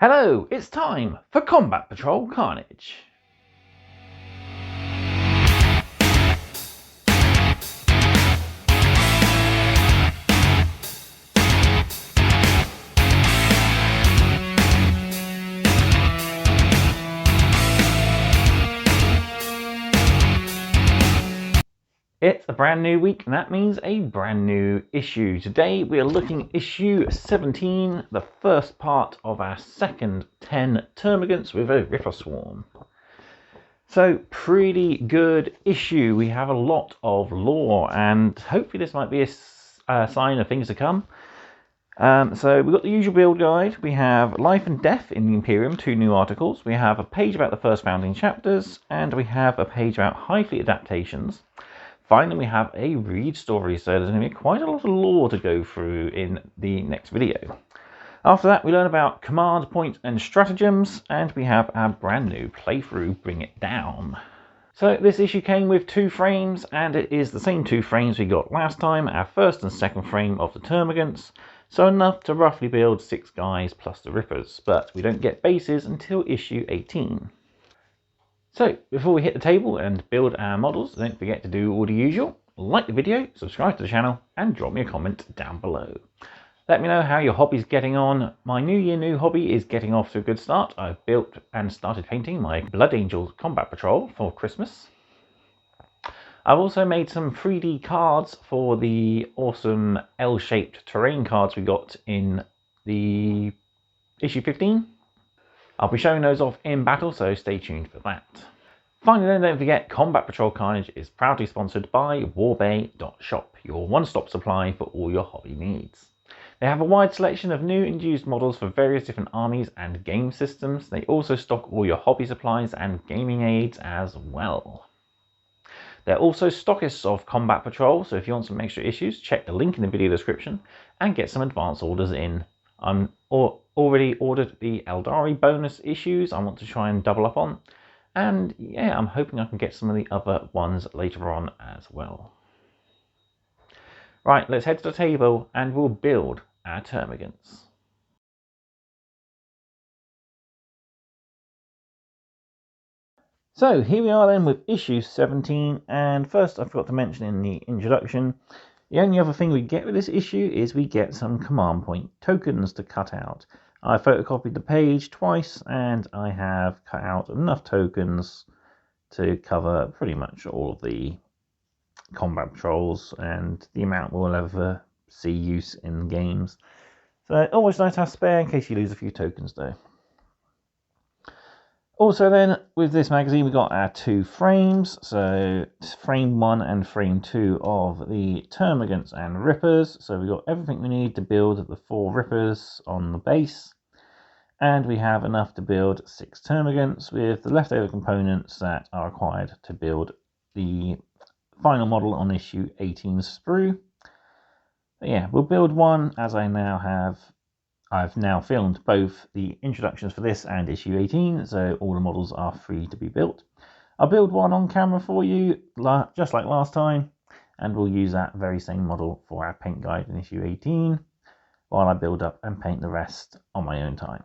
Hello, it's time for Combat Patrol Carnage. It's a brand new week, and that means a brand new issue. Today we are looking at issue 17, the first part of our second 10 Termagants with a Ripper Swarm. So, pretty good issue. We have a lot of lore, and hopefully this might be a sign of things to come. So we've got the usual build guide. We have Life and Death in the Imperium, 2 new articles. We have a page about the first founding chapters, and we have a page about Hivefleet Adaptations. Finally, we have a read story, so there's going to be quite a lot of lore to go through in the next video. After that, we learn about Command Points and Strategems, and we have our brand new playthrough, Bring It Down. So this issue came with 2 frames, and it is the same 2 frames we got last time, our first and second frame of the Termagants, so enough to roughly build 6 guys plus the Rippers, but we don't get bases until issue 18. So, before we hit the table and build our models, don't forget to do all the usual. Like the video, subscribe to the channel, and drop me a comment down below. Let me know how your hobby's getting on. My New Year New hobby is getting off to a good start. I've built and started painting my Blood Angel Combat Patrol for Christmas. I've also made some 3D cards for the awesome L-shaped terrain cards we got in the issue 15. I'll be showing those off in battle, so stay tuned for that. Finally then, don't forget, Combat Patrol Carnage is proudly sponsored by warbay.shop, your one-stop supply for all your hobby needs. They have a wide selection of new and used models for various different armies and game systems. They also stock all your hobby supplies and gaming aids as well. They're also stockists of Combat Patrol, so if you want some extra issues, check the link in the video description and get some advance orders in. I'm already ordered the Eldari bonus issues I want to try and double up on, and yeah, I'm hoping I can get some of the other ones later on as well. Right, let's head to the table and we'll build our Termagants. So here we are then with issue 17, and first I forgot to mention in the introduction, the only other thing we get with this issue is we get some command point tokens to cut out. I photocopied the page twice, and I have cut out enough tokens to cover pretty much all of the combat patrols and the amount we'll ever see use in games. So always nice to have spare in case you lose a few tokens though. Also then, with this magazine, we got our 2 frames, so frame 1 and frame 2 of the Termagants and Rippers. So we got everything we need to build the 4 Rippers on the base, and we have enough to build 6 Termagants with the leftover components that are required to build the final model on issue 18 sprue. But yeah, we'll build one, as I've now filmed both the introductions for this and issue 18, so all the models are free to be built. I'll build one on camera for you, just like last time, and we'll use that very same model for our paint guide in issue 18, while I build up and paint the rest on my own time.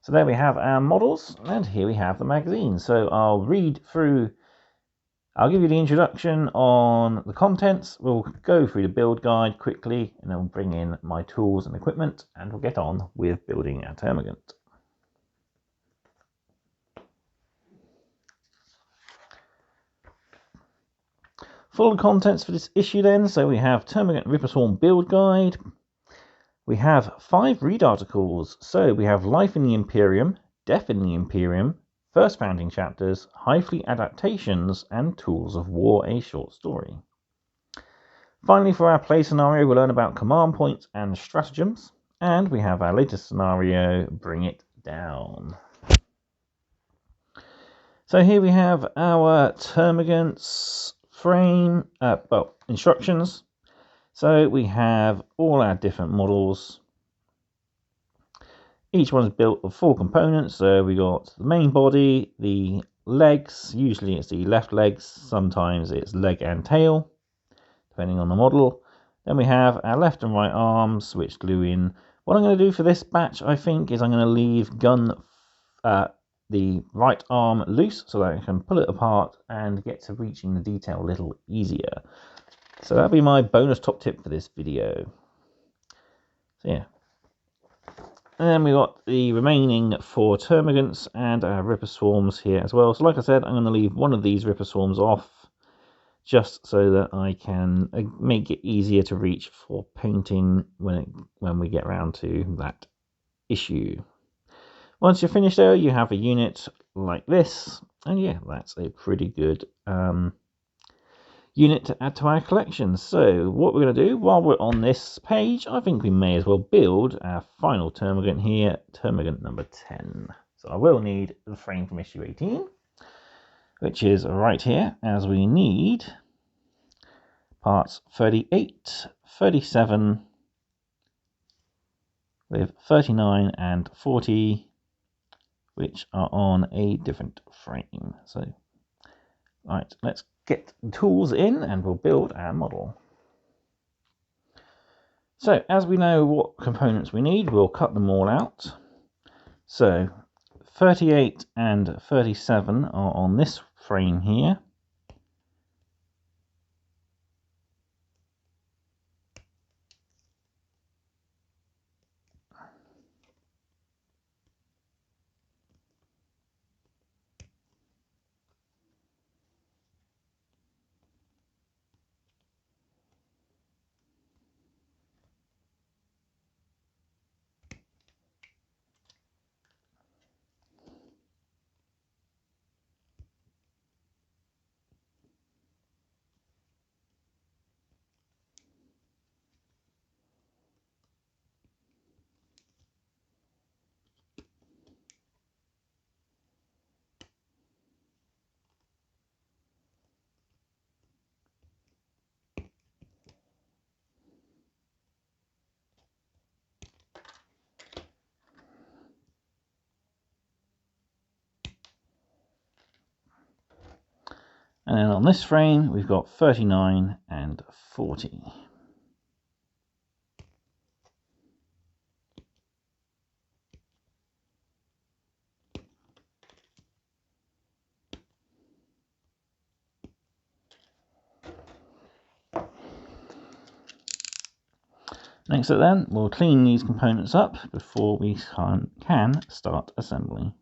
So there we have our models, and here we have the magazine. So I'll give you the introduction on the contents, we'll go through the build guide quickly, and then we'll bring in my tools and equipment, and we'll get on with building our Termagant. Full contents for this issue then, so we have Termagant Ripper Swarm build guide. We have 5 read articles, so we have Life in the Imperium, Death in the Imperium, First Founding Chapters, Hivefleet Adaptations, and Tools of War, a short story. Finally, for our play scenario, we'll learn about Command Points and Stratagems, and we have our latest scenario, Bring It Down. So here we have our Termagants frame, instructions. So we have all our different models. Each one is built of 4 components, so we got the main body, the legs, usually it's the left legs, sometimes it's leg and tail, depending on the model. Then we have our left and right arms, which glue in What I'm going to do for this batch, I think, is I'm going to leave gun the right arm loose so that I can pull it apart and get to reaching the detail a little easier. So that'll be my bonus top tip for this video. So yeah. And then we got the remaining 4 Termagants and Ripper Swarms here as well. So like I said, I'm going to leave one of these Ripper Swarms off just so that I can make it easier to reach for painting when we get around to that issue. Once you're finished though, you have a unit like this, and yeah, that's a pretty good unit to add to our collection. So what we're going to do while we're on this page, I think we may as well build our final Termagant here, Termagant number 10. So I will need the frame from issue 18, which is right here, as we need parts 38, 37, with 39 and 40, which are on a different frame. So, right, let's get the tools in and we'll build our model. So, as we know what components we need, we'll cut them all out. So, 38 and 37 are on this frame here. And then on this frame, we've got 39 and 40. Next up then, we'll clean these components up before we can start assembly.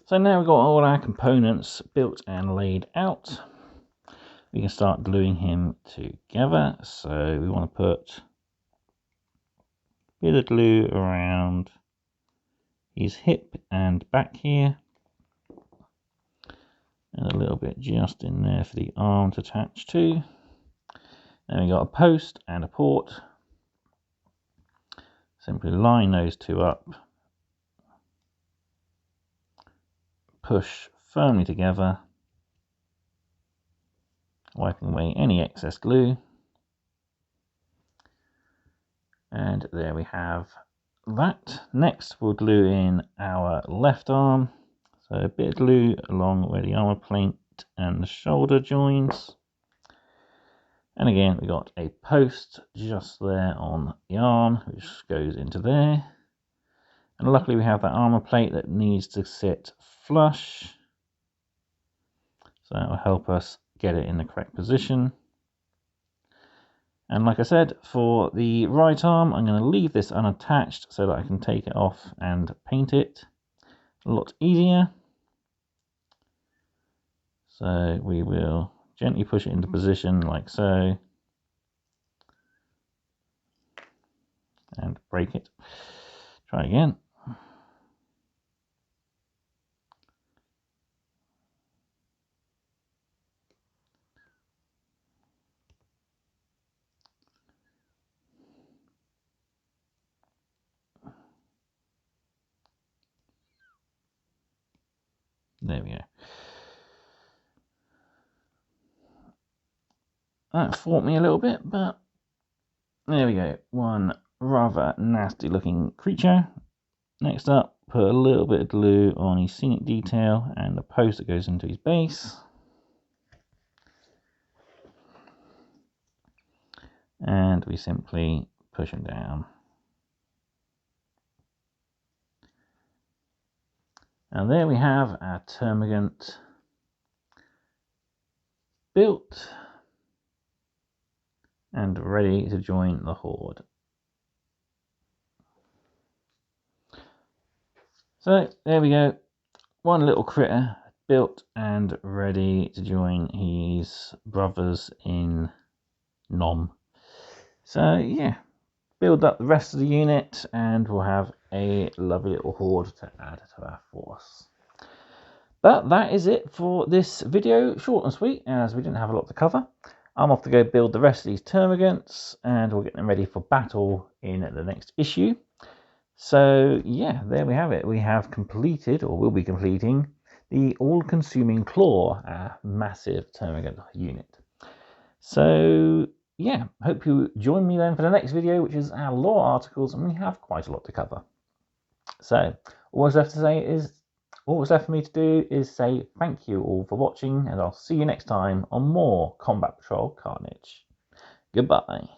So now we've got all our components built and laid out. We can start gluing him together. So we want to put a bit of glue around his hip and back here. And a little bit just in there for the arm to attach to. Then we got a post and a port. Simply line those two up. Push firmly together, wiping away any excess glue. And there we have that. Next we'll glue in our left arm. So a bit of glue along where the armor plate and the shoulder joins. And again, we got a post just there on the arm, which goes into there. And luckily we have that armor plate that needs to sit flush. So that will help us get it in the correct position. And like I said, for the right arm, I'm going to leave this unattached so that I can take it off and paint it a lot easier. So we will gently push it into position like so. And break it. Try again. There we go. That fought me a little bit, but there we go. One rather nasty looking creature. Next up, put a little bit of glue on his scenic detail and the post that goes into his base. And we simply push him down. And there we have our Termagant built and ready to join the horde. So there we go, one little critter built and ready to join his brothers in Nom. So yeah, build up the rest of the unit and we'll have a lovely little horde to add to our force. But that is it for this video, short and sweet as we didn't have a lot to cover. I'm off to go build the rest of these Termagants and we'll get them ready for battle in the next issue. So yeah, there we have it. We have completed, or will be completing, the all-consuming claw, our massive Termagant unit. So yeah, hope you join me then for the next video, which is our lore articles, and we have quite a lot to cover. So all that's left for me to do is say thank you all for watching, and I'll see you next time on more Combat Patrol Carnage. Goodbye.